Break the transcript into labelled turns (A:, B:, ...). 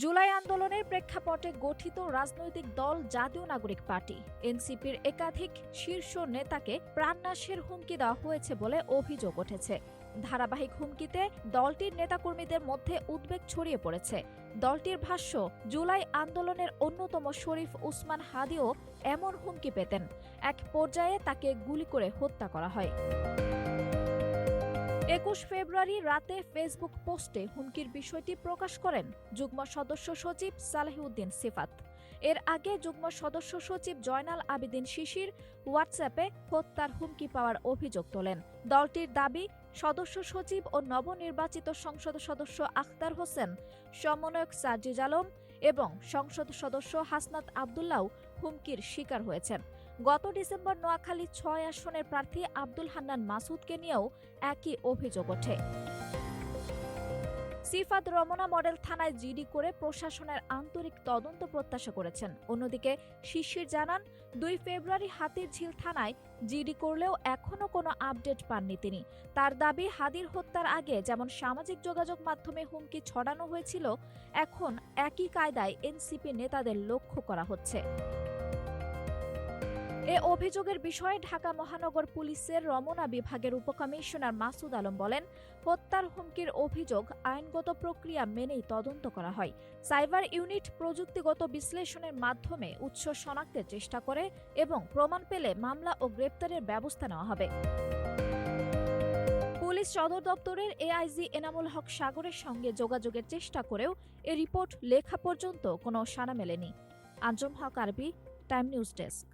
A: জুলাই আন্দোলনের প্রেক্ষাপটে গঠিত রাজনৈতিক দল জাতীয় নাগরিক পার্টি এনসিপির একাধিক শীর্ষ নেতাকে প্রাণনাশের হুমকি দেওয়া হয়েছে বলে অভিযোগ উঠেছে। ধারাবাহিক হুমকিতে দলটির নেতাকর্মীদের মধ্যে উদ্বেগ ছড়িয়ে পড়েছে। দলটির ভাষ্য, জুলাই আন্দোলনের অন্যতম শরীফ উসমান হাদিও এমন হুমকি পেতেন। এক পর্যায়ে তাকে গুলি করে হত্যা করা হয়। ২১ ফেব্রুয়ারি রাতে ফেসবুক পোস্টে হুমকির বিষয়টি প্রকাশ করেন যুগ্ম সদস্য সচিব সালেহউদ্দিন সিফাত। এর আগে যুগ্ম সদস্য সচিব জয়নাল আবেদিন শিশির হোয়াটসঅ্যাপে হত্যার হুমকি পাওয়ার অভিযোগ তোলেন। দলটির দাবি, সদস্য সচিব ও নবনির্বাচিত সংসদ সদস্য আখতার হোসেন, সমন্বয়ক সাজিদ আলম এবং সংসদ সদস্য হাসনাত আবদুল্লাহ হুমকির শিকার হয়েছেন। গত ডিসেম্বর নোয়াখালী ৬ আসনের প্রার্থী আব্দুল হান্নান মাসুদকে নিয়েও একই অভিযোগ ওঠে। সিফাত রমনা মডেল থানায় জিডি করে প্রশাসনের আন্তরিক তদন্ত প্রত্যাশা করেছেন। অন্যদিকে শিশির জানান, ২ ফেব্রুয়ারি হাতিরঝিল থানায় জিডি করলেও এখনও কোনো আপডেট পাননি তিনি। তার দাবি, হাদির হত্যার আগে যেমন সামাজিক যোগাযোগ মাধ্যমে হুমকি ছড়ানো হয়েছিল, এখন একই কায়দায় এনসিপি নেতাদের লক্ষ্য করা হচ্ছে। এ অভিযোগের বিষয়ে ঢাকা মহানগর পুলিশের রমনা বিভাগের উপকমিশনার মাসুদ আলম বলেন, হত্যার হুমকির অভিযোগ আইনগত প্রক্রিয়া মেনেই তদন্ত করা হয়। সাইবার ইউনিট প্রযুক্তিগত বিশ্লেষণের মাধ্যমে উৎস শনাক্তের চেষ্টা করে এবং প্রমাণ পেলে মামলা ও গ্রেপ্তারের ব্যবস্থা নেওয়া হবে। পুলিশ সদর দপ্তরের এআইজি এনামুল হক সাগরের সঙ্গে যোগাযোগের চেষ্টা করেও এ রিপোর্ট লেখা পর্যন্ত কোনো সাড়া মেলেনি। আঞ্জুম হক আরবি, টাইম নিউজ ডেস্ক।